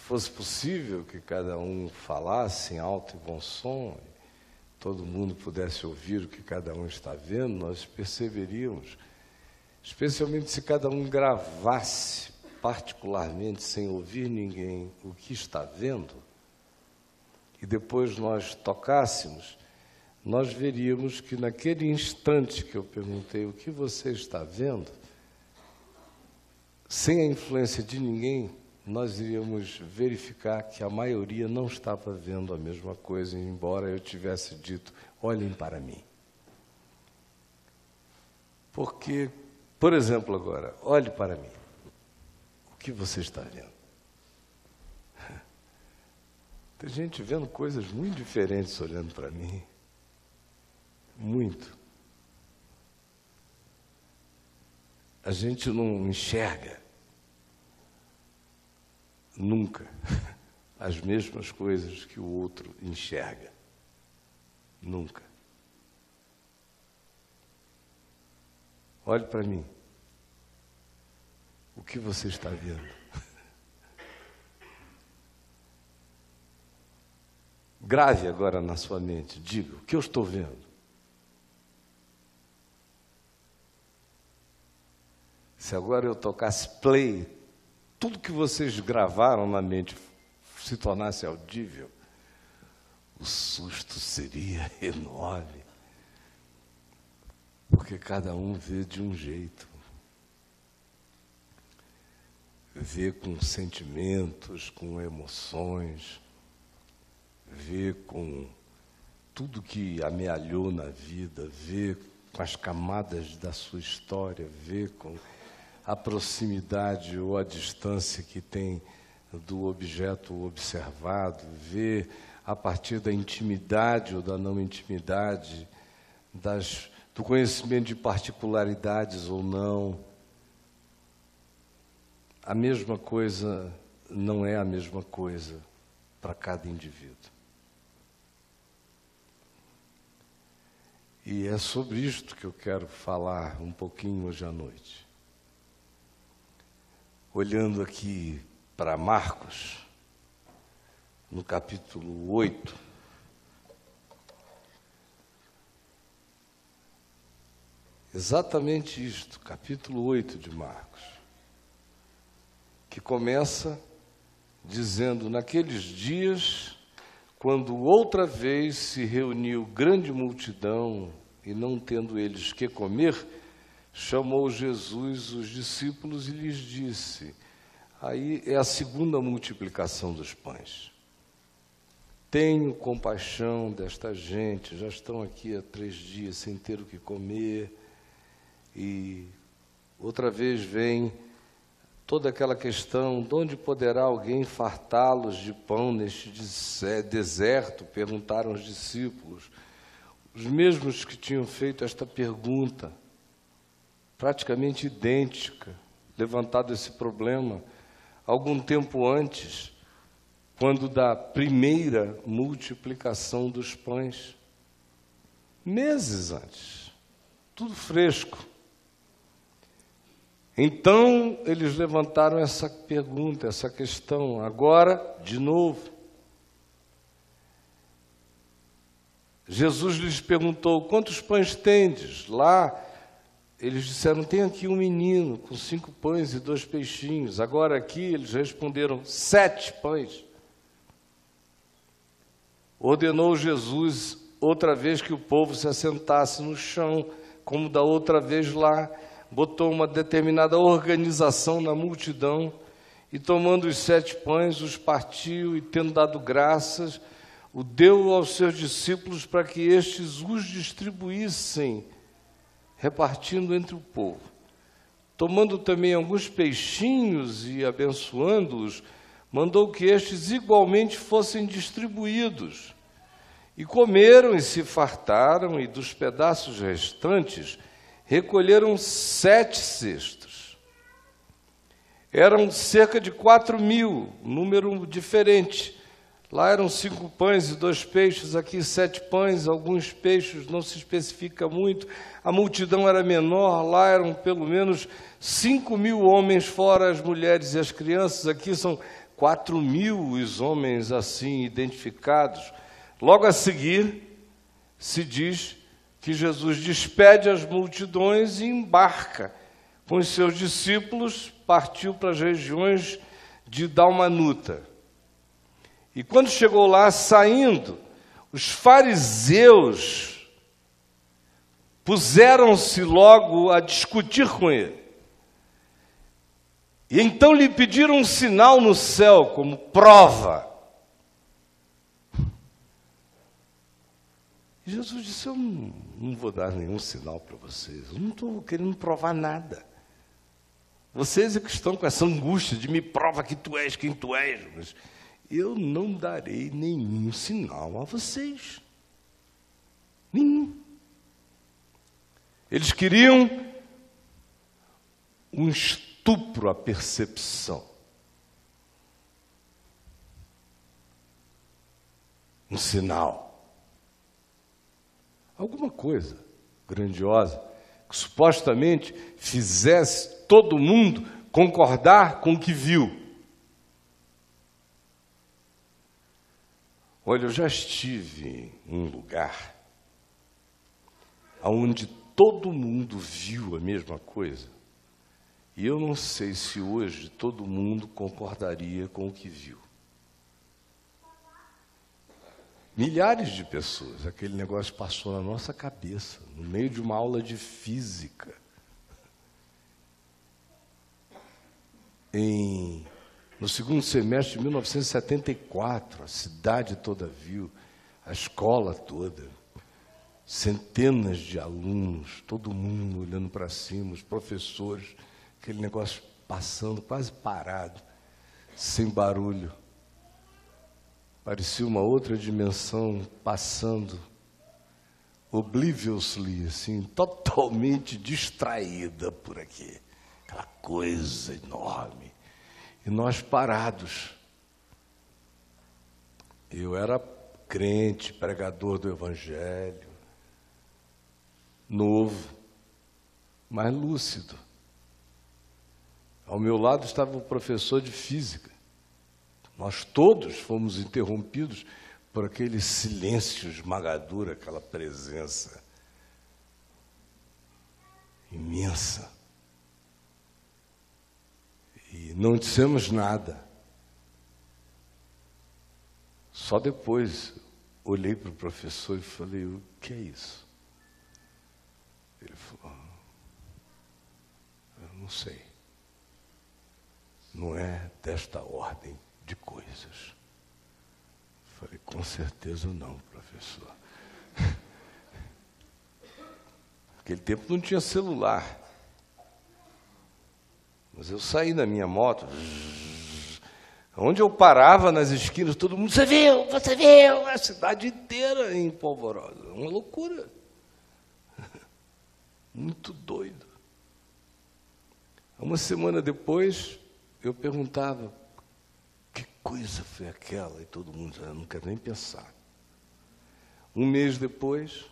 fosse possível que cada um falasse em alto e bom som, todo mundo pudesse ouvir o que cada um está vendo, nós perceberíamos, especialmente se cada um gravasse particularmente, sem ouvir ninguém, o que está vendo, e depois nós tocássemos, nós veríamos que naquele instante que eu perguntei o que você está vendo, sem a influência de ninguém, nós iríamos verificar que a maioria não estava vendo a mesma coisa, embora eu tivesse dito, olhem para mim. Porque, por exemplo, agora, olhe para mim. O que você está vendo? Tem gente vendo coisas muito diferentes olhando para mim. Muito. A gente não enxerga nunca as mesmas coisas que o outro enxerga. Nunca. Olhe para mim. O que você está vendo? Grave agora na sua mente. Diga, o que eu estou vendo? Se agora eu tocasse play, tudo que vocês gravaram na mente se tornasse audível, o susto seria enorme, porque cada um vê de um jeito, vê com sentimentos, com emoções, vê com tudo que amealhou na vida, vê com as camadas da sua história, vê com a proximidade ou a distância que tem do objeto observado, vê a partir da intimidade ou da não intimidade, do conhecimento de particularidades ou não. A mesma coisa não é a mesma coisa para cada indivíduo. E é sobre isto que eu quero falar um pouquinho hoje à noite. Olhando aqui para Marcos, no capítulo 8, exatamente isto, capítulo 8 de Marcos, que começa dizendo, naqueles dias, quando outra vez se reuniu grande multidão, e não tendo eles que comer, chamou Jesus os discípulos e lhes disse, aí é a segunda multiplicação dos pães. Tenho compaixão desta gente, já estão aqui há 3 dias sem ter o que comer, e outra vez vem toda aquela questão, de onde poderá alguém fartá-los de pão neste deserto? Perguntaram os discípulos, os mesmos que tinham feito esta pergunta, praticamente idêntica, levantado esse problema, algum tempo antes, quando da primeira multiplicação dos pães, meses antes, tudo fresco. Então, eles levantaram essa pergunta, essa questão, agora, de novo. Jesus lhes perguntou, quantos pães tendes? Lá, eles disseram, tem aqui um menino com 5 pães e 2 peixinhos. Agora aqui eles responderam, 7 pães. Ordenou Jesus outra vez que o povo se assentasse no chão, como da outra vez lá, botou uma determinada organização na multidão, e tomando os 7 pães, os partiu, e tendo dado graças, o deu aos seus discípulos para que estes os distribuíssem, repartindo entre o povo. Tomando também alguns peixinhos e abençoando-os, mandou que estes igualmente fossem distribuídos. E comeram e se fartaram, e dos pedaços restantes recolheram 7 cestos. Eram cerca de 4.000, número diferente. Lá eram 5 pães e 2 peixes, aqui 7 pães, alguns peixes, não se especifica muito. A multidão era menor, lá eram pelo menos 5.000 homens, fora as mulheres e as crianças. Aqui são 4.000 os homens assim identificados. Logo a seguir, se diz que Jesus despede as multidões e embarca com os seus discípulos, partiu para as regiões de Dalmanuta. E quando chegou lá, saindo, os fariseus puseram-se logo a discutir com ele. E então lhe pediram um sinal no céu como prova. E Jesus disse: eu não vou dar nenhum sinal para vocês, eu não estou querendo provar nada. Vocês é que estão com essa angústia de me prova que tu és quem tu és, mas eu não darei nenhum sinal a vocês. Nenhum. Eles queriam um estupro à percepção. Um sinal. Alguma coisa grandiosa que supostamente fizesse todo mundo concordar com o que viu. Olha, eu já estive em um lugar onde todo mundo viu a mesma coisa. E eu não sei se hoje todo mundo concordaria com o que viu. Milhares de pessoas, aquele negócio passou na nossa cabeça, no meio de uma aula de física. No segundo semestre de 1974, a cidade toda viu, a escola toda, centenas de alunos, todo mundo olhando para cima, os professores, aquele negócio passando, quase parado, sem barulho. Parecia uma outra dimensão passando, obliviously, assim, totalmente distraída por aqui. Aquela coisa enorme. E nós parados. Eu era crente, pregador do Evangelho, novo, mas lúcido. Ao meu lado estava o professor de física. Nós todos fomos interrompidos por aquele silêncio esmagador, aquela presença imensa. E não dissemos nada. Só depois olhei para o professor e falei: o que é isso? Ele falou: eu não sei. Não é desta ordem de coisas. Falei: com certeza não, professor. Naquele tempo não tinha celular. Mas eu saí da minha moto, onde eu parava nas esquinas, todo mundo: você viu, a cidade inteira em polvorosa. Uma loucura. Muito doido. Uma semana depois, eu perguntava: que coisa foi aquela? E todo mundo: eu não quero nem pensar. Um mês depois: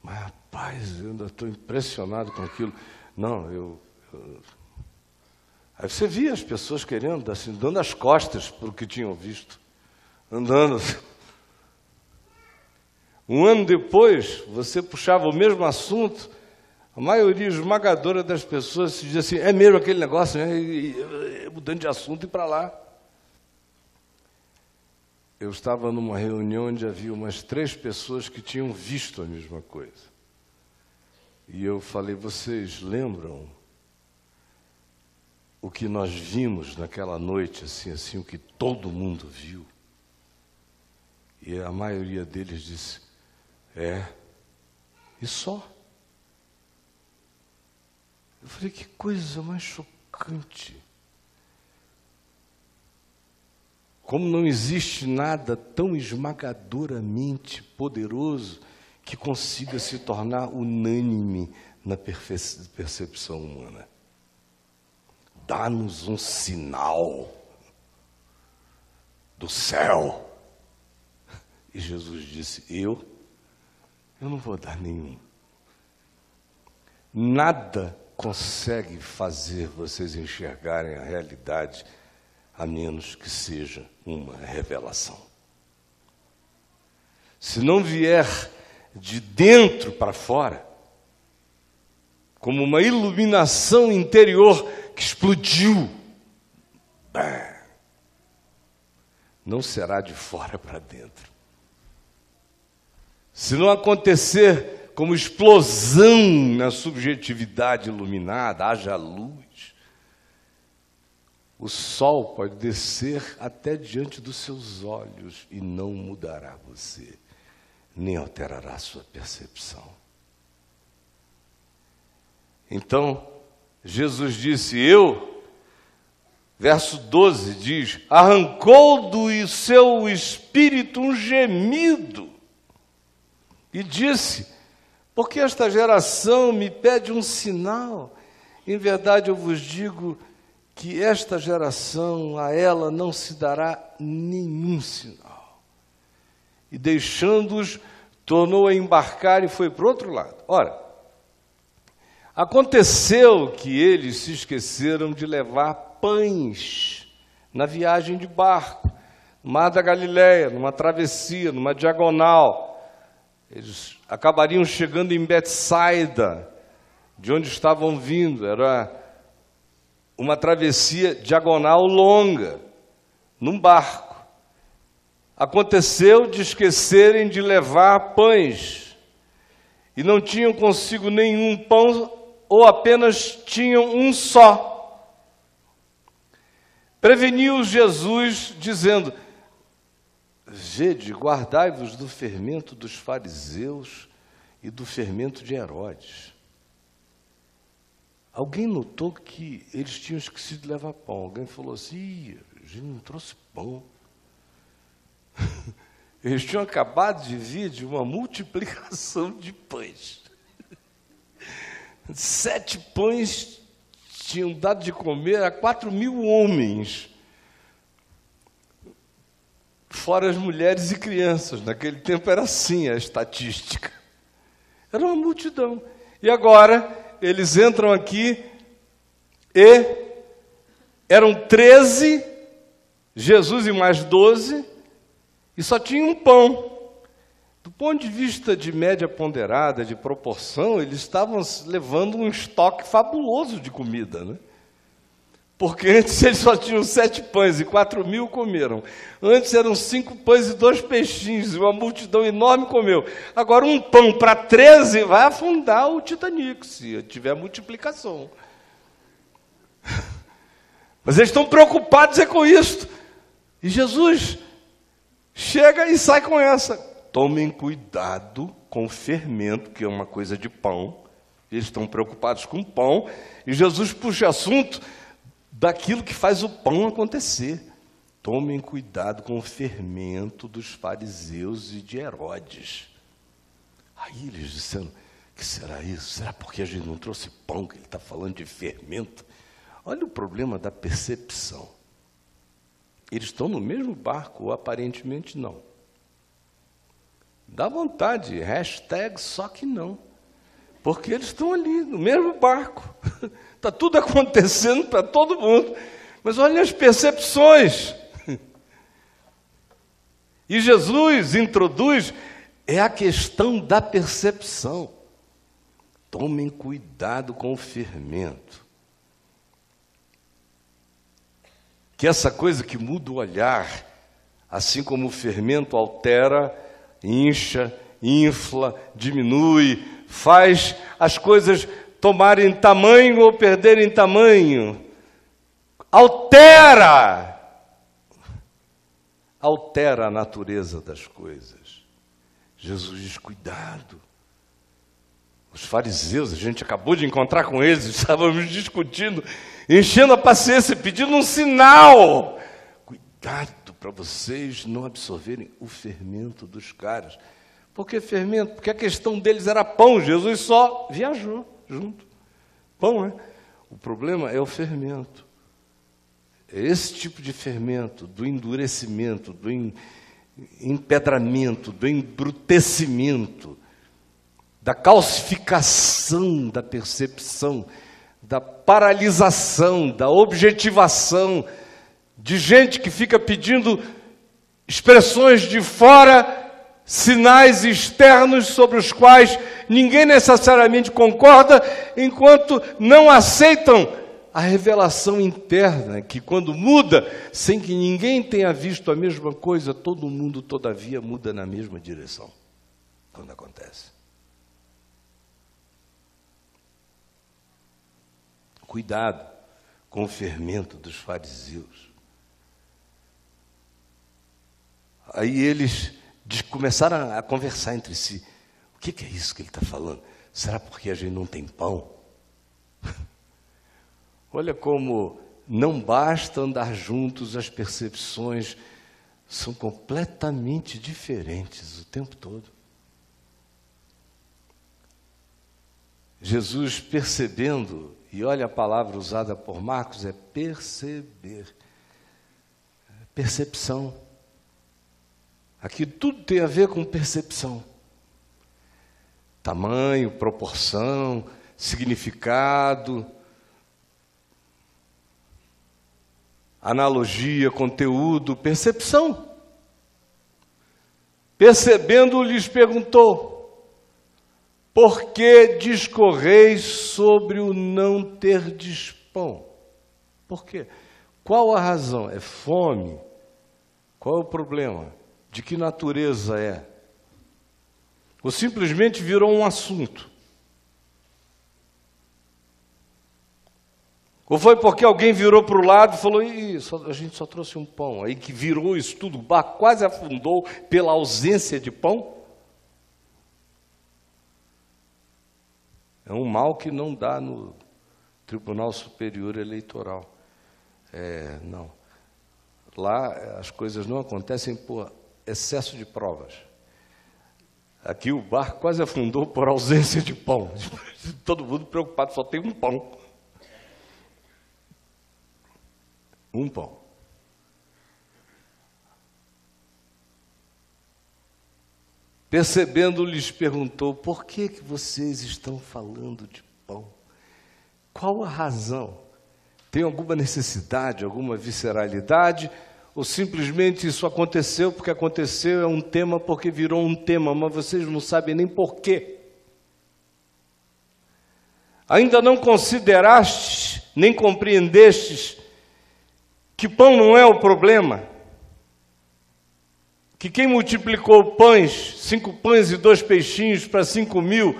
mas rapaz, eu ainda estou impressionado com aquilo. Não, Aí você via as pessoas querendo, assim, dando as costas para o que tinham visto, andando. Um ano depois, você puxava o mesmo assunto, a maioria esmagadora das pessoas se dizia assim: é mesmo aquele negócio, né? E mudando de assunto e para lá. Eu estava numa reunião onde havia umas 3 pessoas que tinham visto a mesma coisa. E eu falei: vocês lembram o que nós vimos naquela noite, assim, o que todo mundo viu? E a maioria deles disse: e só? Eu falei: que coisa mais chocante. Como não existe nada tão esmagadoramente poderoso que consiga se tornar unânime na percepção humana. Dá-nos um sinal do céu. E Jesus disse: eu não vou dar nenhum. Nada consegue fazer vocês enxergarem a realidade a menos que seja uma revelação. Se não vier de dentro para fora, como uma iluminação interior que explodiu, não será de fora para dentro. Se não acontecer como explosão na subjetividade iluminada, haja luz, o sol pode descer até diante dos seus olhos e não mudará você, nem alterará sua percepção. Então, Jesus disse, verso 12 diz, arrancou do seu espírito um gemido e disse, porque esta geração me pede um sinal. Em verdade eu vos digo que esta geração, a ela não se dará nenhum sinal. E deixando-os, tornou a embarcar e foi para o outro lado. Ora, aconteceu que eles se esqueceram de levar pães na viagem de barco, no Mar da Galileia, numa travessia, numa diagonal. Eles acabariam chegando em Betsaida, de onde estavam vindo. Era uma travessia diagonal longa, num barco. Aconteceu de esquecerem de levar pães, e não tinham consigo nenhum pão, ou apenas tinham um só. Preveniu Jesus, dizendo, vede, guardai-vos do fermento dos fariseus e do fermento de Herodes. Alguém notou que eles tinham esquecido de levar pão. Alguém falou assim, a gente não trouxe pão. Eles tinham acabado de vir de uma multiplicação de pães. 7 pães tinham dado de comer a 4.000 homens, fora as mulheres e crianças. Naquele tempo era assim a estatística. Era uma multidão. E agora eles entram aqui e eram 13, Jesus e mais 12, e só tinha um pão. Do ponto de vista de média ponderada, de proporção, eles estavam levando um estoque fabuloso de comida, né? Porque antes eles só tinham 7 pães e 4.000 comeram. Antes eram 5 pães e 2 peixinhos, e uma multidão enorme comeu. Agora um pão para 13 vai afundar o Titanic, se tiver multiplicação. Mas eles estão preocupados com isso. E Jesus chega e sai com essa. Tomem cuidado com o fermento, que é uma coisa de pão. Eles estão preocupados com pão. E Jesus puxa assunto daquilo que faz o pão acontecer. Tomem cuidado com o fermento dos fariseus e de Herodes. Aí eles disseram, o que será isso? Será porque a gente não trouxe pão, que ele está falando de fermento? Olha o problema da percepção. Eles estão no mesmo barco, ou aparentemente não. Dá vontade, hashtag só que não. Porque eles estão ali, no mesmo barco. Está tudo acontecendo para todo mundo. Mas olha as percepções. E Jesus introduz a questão da percepção. Tomem cuidado com o fermento. Que essa coisa que muda o olhar, assim como o fermento altera, incha, infla, diminui, faz as coisas tomarem tamanho ou perderem tamanho, altera a natureza das coisas. Jesus diz, cuidado. Os fariseus, a gente acabou de encontrar com eles, estávamos discutindo, enchendo a paciência, pedindo um sinal. Cuidado para vocês não absorverem o fermento dos caras. Por que fermento? Porque a questão deles era pão. Jesus só viajou junto. Pão, né? O problema é o fermento. É esse tipo de fermento, do endurecimento, do empedramento, do embrutecimento, da calcificação da percepção, da paralisação, da objetivação, de gente que fica pedindo expressões de fora, sinais externos sobre os quais ninguém necessariamente concorda, enquanto não aceitam a revelação interna, que quando muda, sem que ninguém tenha visto a mesma coisa, todo mundo, todavia, muda na mesma direção, quando acontece. Cuidado com o fermento dos fariseus. Aí eles começaram a conversar entre si. O que é isso que ele está falando? Será porque a gente não tem pão? Olha como não basta andar juntos, as percepções são completamente diferentes o tempo todo. Jesus percebendo, e olha a palavra usada por Marcos, é perceber. Percepção. Aqui tudo tem a ver com percepção. Tamanho, proporção, significado, analogia, conteúdo, percepção. Percebendo, lhes perguntou: por que discorreis sobre o não terdes pão? Por quê? Qual a razão? É fome? Qual é o problema? De que natureza é? Ou simplesmente virou um assunto? Ou foi porque alguém virou para o lado e falou: a gente só trouxe um pão. Aí que virou isso tudo, o barco quase afundou pela ausência de pão? É um mal que não dá no Tribunal Superior Eleitoral. Não. Lá as coisas não acontecem por excesso de provas. Aqui o barco quase afundou por ausência de pão. Todo mundo preocupado, só tem um pão. Um pão. Percebendo, lhes perguntou: por que vocês estão falando de pão? Qual a razão? Tem alguma necessidade, alguma visceralidade? Ou simplesmente isso aconteceu porque aconteceu, é um tema porque virou um tema, mas vocês não sabem nem por quê? Ainda não considerastes, nem compreendestes, que pão não é o problema? Que quem multiplicou pães, 5 pães e 2 peixinhos para 5.000,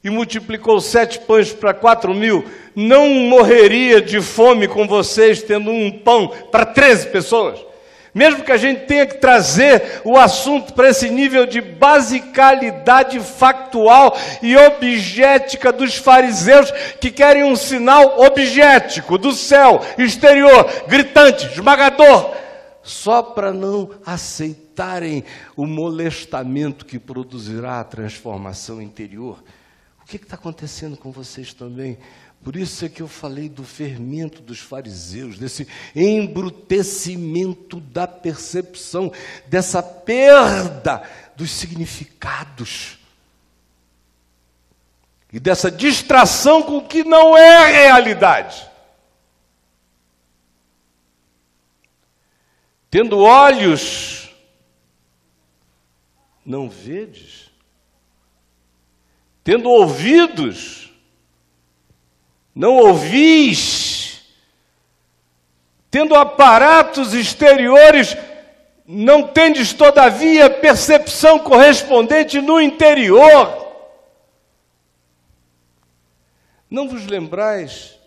e multiplicou 7 pães para 4.000, não morreria de fome com vocês tendo um pão para 13 pessoas? Mesmo que a gente tenha que trazer o assunto para esse nível de basicalidade factual e objetica dos fariseus, que querem um sinal objético do céu, exterior, gritante, esmagador, só para não aceitarem o molestamento que produzirá a transformação interior. O que está acontecendo com vocês também? Por isso é que eu falei do fermento dos fariseus, desse embrutecimento da percepção, dessa perda dos significados e dessa distração com o que não é realidade. Tendo olhos, não vedes. Tendo ouvidos, não ouvis. Tendo aparatos exteriores, não tendes, todavia, percepção correspondente no interior. Não vos lembrais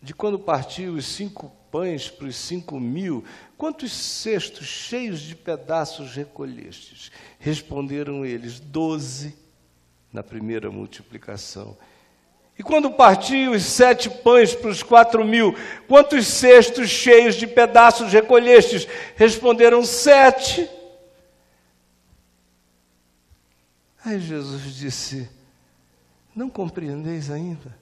de quando partiu os 5 pães para os 5.000, quantos cestos cheios de pedaços recolhestes? Responderam eles: 12. Na primeira multiplicação. E quando partiu os 7 pães para os 4.000, quantos cestos cheios de pedaços recolhestes? Responderam: 7. Aí Jesus disse: não compreendeis ainda?